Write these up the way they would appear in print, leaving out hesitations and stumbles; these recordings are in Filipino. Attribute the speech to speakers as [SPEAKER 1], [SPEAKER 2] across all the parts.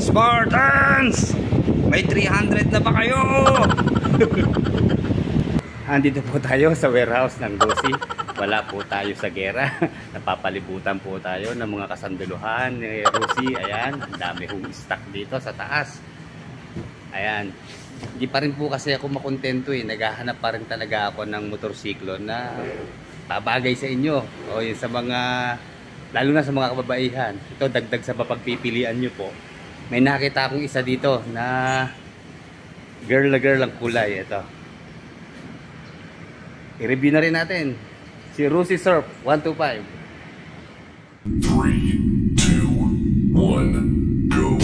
[SPEAKER 1] Spartans! May 300 na ba kayo? Andito po tayo sa warehouse ng Rosie. Wala po tayo sa gera. Napapalibutan po tayo ng mga kasandaluhan ni Rosie. Ayan, ang dami hong stock dito sa taas. Ayan. Hindi pa rin po kasi ako makontento eh. Naghahanap pa rin talaga ako ng motorsiklo na babagay sa inyo. O yun sa mga, lalo na sa mga kababaihan. Ito dagdag sa mapagpipilian nyo po. May nakita akong isa dito na girl na girl ang kulay. Ito. I-review na rin natin. Si Rosie Surf 125.
[SPEAKER 2] 3, 2, 1, go.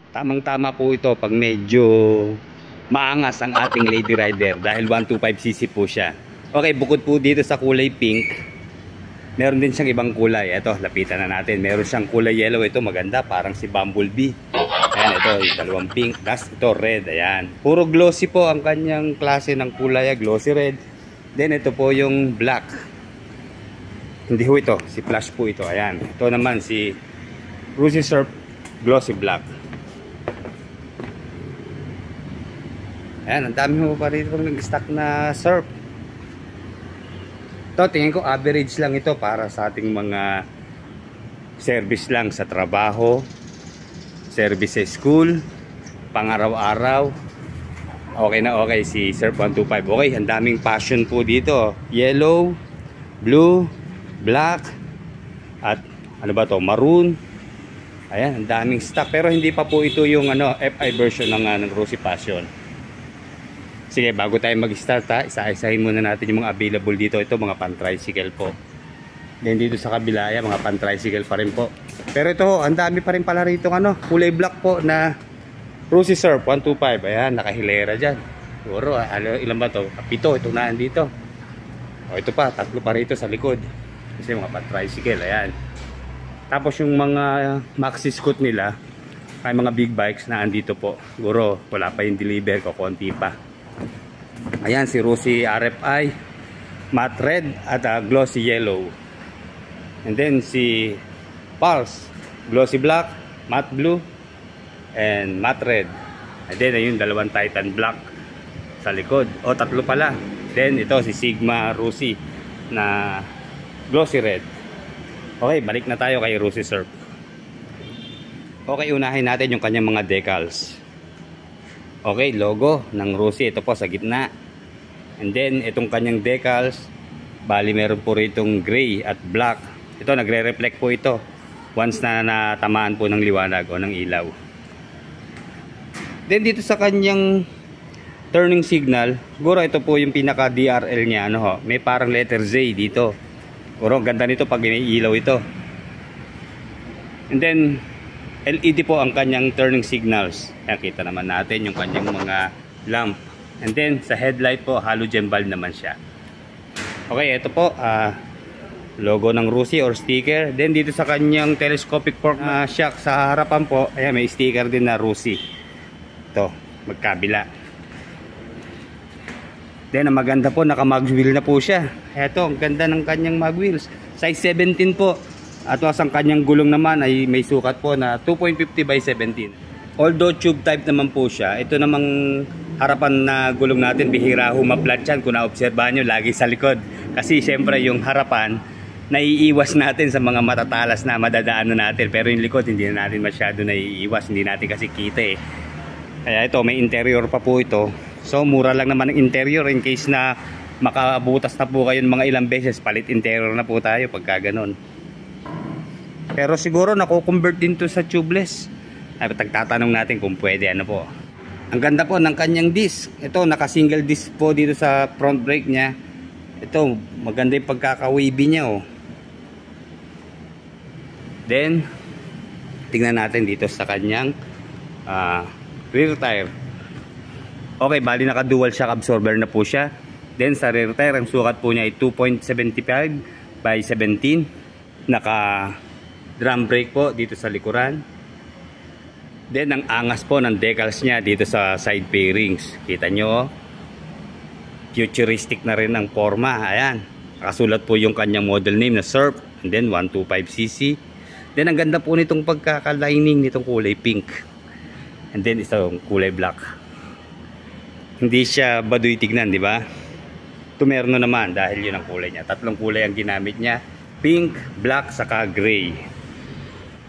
[SPEAKER 1] Tamang-tama po ito pag medyo maangas ang ating Lady Rider dahil 125cc po siya. Okay, bukod po dito sa kulay pink, meron din siyang ibang kulay. Ito, lapitan na natin. Meron siyang kulay yellow. Ito maganda, parang si Bumblebee. Ayan, ito, yung dalawang pink. Das, ito red. Ayan. Puro glossy po ang kanyang klase ng kulay. Glossy red. Then ito po yung black. Hindi ho ito. Si Flash po ito. Ayan. Ito naman si Rosie Surf glossy black. Ayan, ang dami mo pa rito ng stock na surf. Ito, tingin ko average lang ito para sa ating mga service lang sa trabaho, service sa school, pang-araw-araw. Okay na okay si Surf 125. Okay, ang daming passion po dito. Yellow, blue, black, at ano ba to, maroon. Ayan, ang daming stock. Pero hindi pa po ito yung FI version ng Rosie Passion. Sige, bago tayo mag-start ha, isa-isahin muna natin yung mga available dito. Ito mga pan-tricycle po. Then dito sa kabila, yan, mga pan-tricycle pa rin po. Pero ito, ang dami pa rin pala rito kulay black po na Rosie Surf 125. Ayan, nakahilera dyan. Siguro, ilan ba to? 7, ito na dito. O ito pa, 3 pa rito sa likod. Kasi mga pan-tricycle, ayan. Tapos yung mga maxi scoot nila, ay mga big bikes na andito po. Siguro, wala pa yung deliver ko, konti pa. Ayan si Rosie RFI matte red at glossy yellow. And then si Pulse glossy black, matte blue, and matte red. And then ayun, dalawang Titan black sa likod. O, 3 pala. Then ito si Sigma Rosie na glossy red. Okay, balik na tayo kay Rosie Surf. Okay, unahin natin yung kanyang mga decals. Okay, logo ng Rosie, ito po sa gitna. And then itong kanyang decals, bali meron po ritong gray at black. Ito, nagre-reflect po ito. once na natamaan po ng liwanag o ng ilaw. Then dito sa kanyang turning signal, siguro ito po yung pinaka DRL niya, ano ho, may parang letter Z dito. Siguro ganda nito pag iniilaw ito. And then LED po ang kanyang turning signals. Ayan, kita naman natin yung kanyang mga lamp. And then sa headlight po, halogen bulb naman siya. Okay, ito po logo ng Rusi or sticker. Then dito sa kanyang telescopic fork shock sa harapan po, ayan, may sticker din na Rusi. Ito, magkabila. Then ang maganda po, naka mag wheel na po siya. Ito, ang ganda ng kanyang mag wheels. Size 17 po. At ang kanyang gulong naman ay may sukat po na 2.50 by 17. Although tube type naman po siya, ito namang harapan na gulong natin, bihira humaplat yan. Kung naobserbahan nyo, lagi sa likod. Kasi syempre yung harapan, naiiwas natin sa mga matatalas na madadaanan natin. Pero yung likod, hindi na natin masyado naiiwas. Hindi natin kasi kita eh. Kaya ito, may interior pa po ito. So mura lang naman ang interior in case na makabutas na po kayo mga ilang beses, palit interior na po tayo pagka ganon. Pero siguro nako-convert din to sa tubeless. Ay, tagtatanong natin kung pwede, ano po. Ang ganda po ng kanyang disc. Ito, naka-single disc po dito sa front brake niya. Ito, maganda yung pagkaka-wavy niya, oh. Then, tingnan natin dito sa kanyang rear tire. Okay, bali naka-dual shock absorber na po siya. Then, sa rear tire, ang sukat po niya ay 2.75 by 17. Naka-drum brake po dito sa likuran. Then ang angas po ng decals niya dito sa side fairings. Kita nyo, futuristic na rin ang forma. Ayan, nakasulat po yung kanyang model name na Surf. And then 125cc. Then ang ganda po nitong pagkakalining nitong kulay pink. And then itong kulay black. Hindi siya baduy tignan, di ba? Tumerno naman dahil yun ang kulay niya. Tatlong kulay ang ginamit niya. Pink, black, saka gray.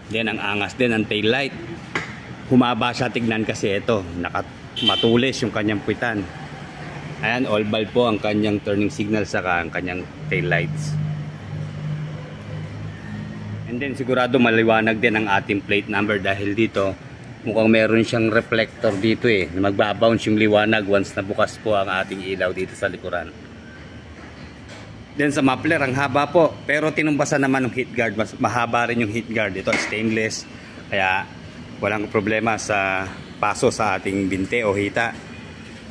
[SPEAKER 1] Then ang angas din ang tail light. Humaba siya tignan kasi ito, matulis yung kanyang puwitan. Ayan, all bulb po ang kanyang turning signal saka ang kanyang tail lights. And then sigurado maliwanag din ang ating plate number dahil dito mukhang meron siyang reflector dito eh. Magbabounce yung liwanag once na bukas po ang ating ilaw dito sa likuran. Then sa muffler, ang haba po. Pero tinumbasan naman ng heat guard. Mas mahaba rin yung heat guard. Ito stainless. Kaya walang problema sa paso sa ating binte o hita.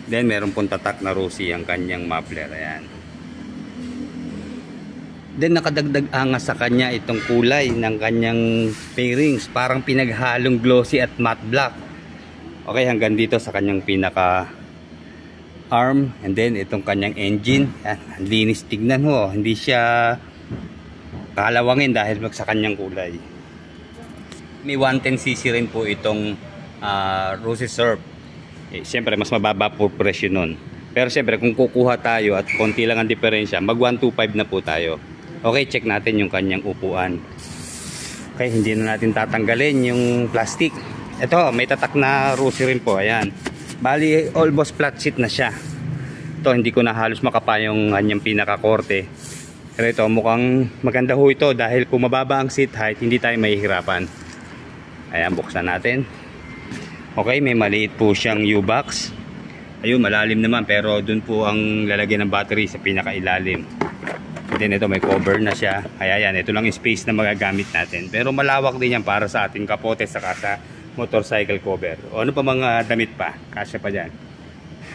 [SPEAKER 1] Then meron pong tatak na Rusi ang kanyang muffler. Ayan. Then nakadagdag angas sa kanya itong kulay ng kanyang fairings. Parang pinaghalong glossy at matte black. Okay, hanggang dito sa kanyang pinaka arm. And then itong kanyang engine. Ayan, ang linis tignan ho. Hindi siya kalawangin dahil sa kanyang kulay. May 110cc rin po itong Rusi Surf. Siyempre mas mababa po presyo nun. Pero siyempre kung kukuha tayo at konti lang ang diferensya, mag 125 na po tayo. Okay, check natin yung kanyang upuan. Okay, hindi na natin tatanggalin yung plastic. Ito, may tatak na Rusi rin po. Ayan. Bali, almost flat seat na siya. Ito, hindi ko na halos makapa yung kanyang pinakakorte. Pero ito, mukhang maganda ho ito dahil kung mababa ang seat height, hindi tayo mahihirapan. Ayan, buksan natin. Okay, may maliit po siyang U-box. Ayun, malalim naman pero dun po ang lalagyan ng battery sa pinakailalim. Then ito, may cover na siya. Kaya yan, ito lang yung space na magagamit natin. Pero malawak din yan para sa ating kapote saka sa motorcycle cover. O ano pa mga damit pa? Kasya pa dyan.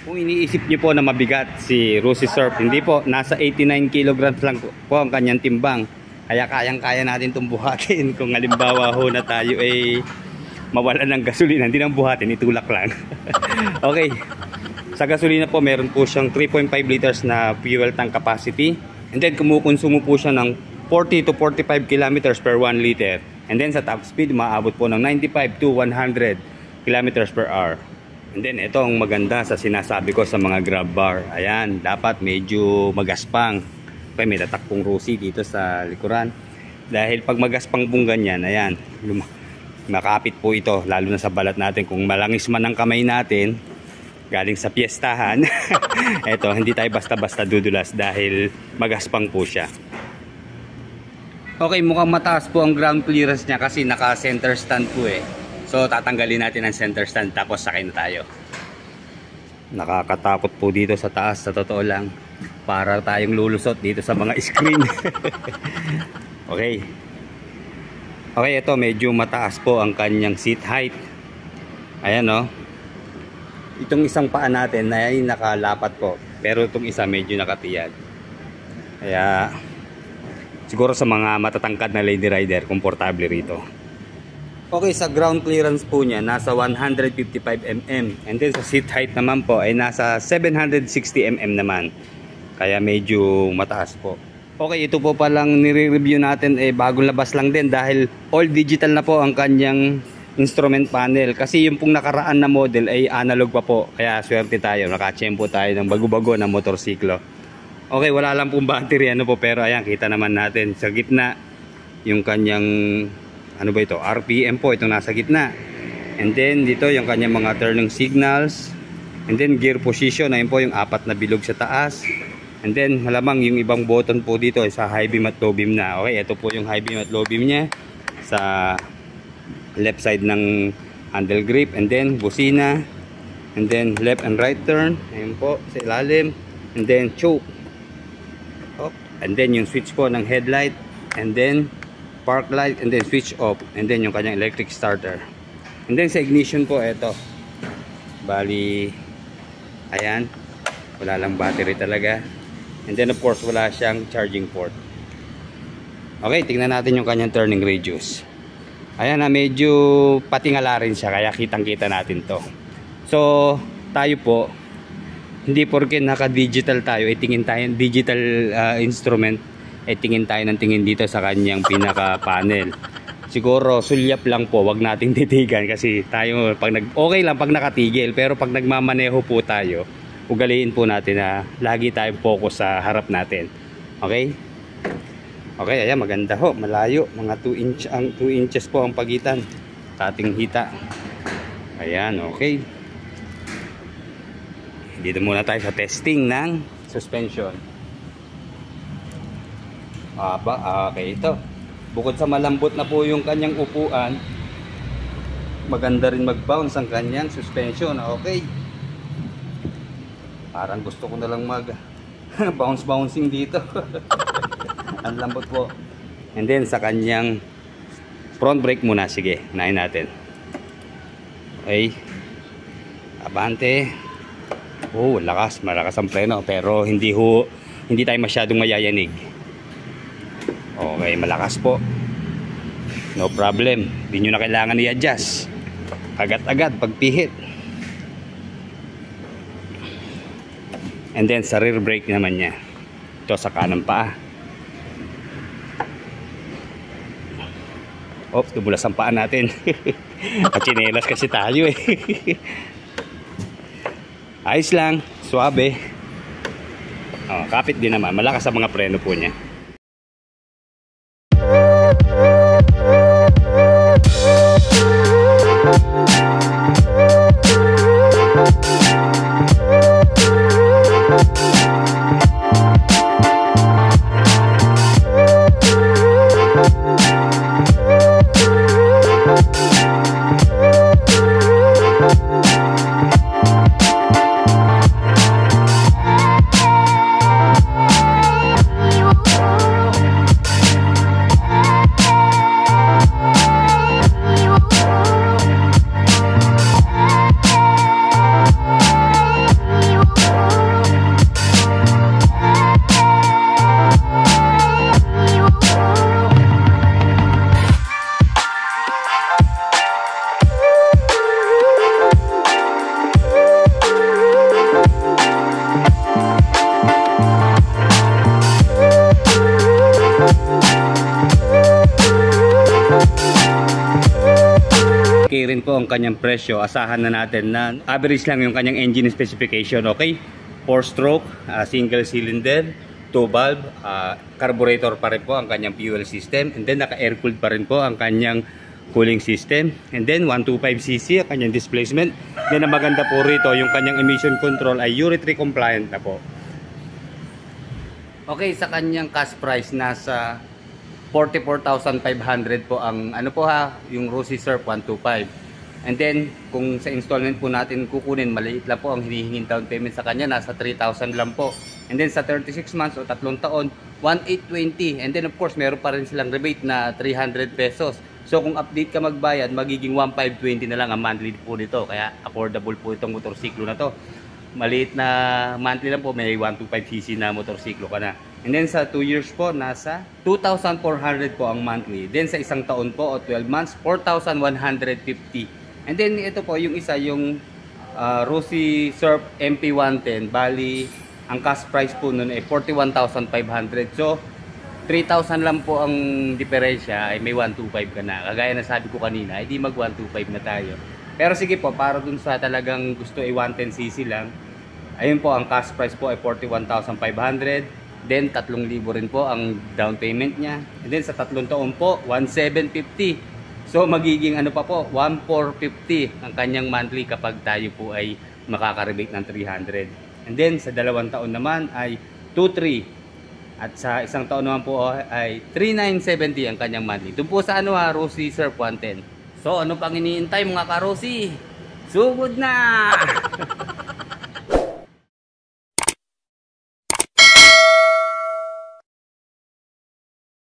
[SPEAKER 1] Kung iniisip nyo po na mabigat si Rusi Surf, hindi po. Nasa 89 kilograms lang po ang kanyang timbang. Kaya kayang-kaya natin itong buhatin. Kung halimbawa ho na tayo ay mawalan ng gasolina, hindi nang buhatin, itulak lang. Okay. Sa gasolina po, meron po siyang 3.5 liters na fuel tank capacity. And then kumukonsumo po siya ng 40 to 45 kilometers per 1 liter. And then sa top speed, maabot po ng 95 to 100 kilometers per hour. And then ito ang maganda sa sinasabi ko sa mga grab bar. Ayan, dapat medyo magaspang. Okay, may tatak pong Rusi dito sa likuran. Dahil pag magaspang pong ganyan, ayan, makapit po ito. Lalo na sa balat natin. Kung malangis man ang kamay natin, galing sa piyestahan, ito, hindi tayo basta-basta dudulas dahil magaspang po siya. Okay, mukhang mataas po ang ground clearance niya kasi naka center stand po eh. So tatanggalin natin ang center stand tapos sakay na tayo. Nakakatakot po dito sa taas, sa totoo lang. Para tayong lulusot dito sa mga screen. Okay. Okay, ito medyo mataas po ang kanyang seat height. Ayan no. Itong isang paa natin ay nakalapat po. Pero itong isa medyo nakatiyad. Kaya siguro sa mga matatangkad na lady rider, komportable rito. Okay, sa ground clearance po niya, nasa 155 mm. And then sa seat height naman po, ay nasa 760 mm naman. Kaya medyo mataas po. Okay, ito po palang nire-review natin, bagong labas lang din. Dahil all digital na po ang kanyang instrument panel. Kasi yung pong nakaraan na model ay analog pa po. Kaya swerte tayo, nakachempo tayo ng bago-bago na motorsiklo. Okay, wala lang pong battery ano po, pero ayan, kita naman natin sa gitna yung kanyang ano ba ito, RPM po, itong nasa gitna. And then dito yung kanyang mga turning signals. And then gear position, ayun po yung 4 na bilog sa taas. And then malamang yung ibang button po dito ay sa high beam at low beam na. Okay, ito po yung high beam at low beam niya sa left side ng handle grip. And then busina. And then left and right turn, ayun po sa ilalim. And then choke. And then yung switch po ng headlight, and then park light, and then switch off, and then yung kanyang electric starter. And then sa ignition po, eto bali ayan, wala lang battery talaga. And then of course wala siyang charging port. Okay, tingnan natin yung kanyang turning radius. Ayan na, medyo patingala rin siya, kaya kitang kita natin to. So tayo po, hindi porke naka-digital tayo, tingin tayo digital instrument, tingin tayo ng tingin dito sa kanyang pinaka-panel. Siguro sulyap lang po, wag nating titigan kasi tayo okay lang pag nakatigil, pero pag nagmamaneho po tayo, ugaliin po natin na lagi tayong focus sa harap natin. Okay? Okay, ayan, maganda ho, malayo, mga 2 inches po ang pagitan sa ating hita. Ayan, okay. Dito muna tayo sa testing ng suspension. Okay, ito. Bukod sa malambot na po yung kanyang upuan, maganda rin mag-bounce ang kanyang suspension. Okay. Parang gusto ko na lang mag-bounce-bouncing dito. Ang lambot po. And then sa kanyang front brake muna. Sige, unahin natin. Okay. Abante. Oh, lakas, malakas ang preno, pero hindi tayo masyadong mayayanig. Okay, malakas po. No problem. Hindi nyo na kailangan i-adjust. Agad-agad pagpihit. And then sa rear brake naman niya. Ito sa kanang paa. Oops, dumulas ang paa natin. Kachinelas kasi tayo eh. Ayos lang, suabe. Kapit din naman, malakas sa mga preno po niya. Okay rin po ang kanyang presyo. Asahan na natin na average lang yung kanyang engine specification. Okay, 4-stroke, single cylinder, 2-valve, carburetor pa rin po ang kanyang fuel system, and then naka-air cooled pa rin po ang kanyang cooling system, and then 125cc ang kanyang displacement. Then ang maganda po rito, yung kanyang emission control ay Euro 3 compliant na po. Okay, sa kanyang cash price nasa 44,500 po ang ano po ha, yung Rosy Surf 125. And then kung sa installment po natin kukunin, maliit lang po ang hinihinging down payment sa kanya, nasa 3,000 lang po. And then sa 36 months o 3 taon, 1,820. And then of course, meron pa rin silang rebate na 300 pesos. So kung update ka magbayad, magiging 1,520 na lang ang monthly po nito. Kaya affordable po itong motorsiklo na to. Maliit na monthly lang po, may 125cc na motorsiklo ka na. And then sa 2 years po, nasa 2,400 po ang monthly. Then sa isang taon po o 12 months, 4,150. And then ito po yung isa, yung Rosy Surf MP110. Bali, ang cash price po nun ay 41,500. So 3,000 lang po ang diferensya, ay may 125 ka na. Kagaya na sabi ko kanina, ay di mag 125 na tayo. Pero sige po, para dun sa talagang gusto ay 110cc lang, ayun po, ang cash price po ay 41,500. Then 3,000 rin po ang down payment niya. And then sa 3 taon po, 1,750. So magiging ano pa po, 1,450 ang kanyang monthly kapag tayo po ay makaka-rebate ng 300. And then sa 2 taon naman ay 2,300. At sa isang taon naman po ay 3,970 ang kanyang monthly. Doon po sa ano ha, Rosy Surf 110. So ano pang iniintay mga ka-Rosy? Sugod na!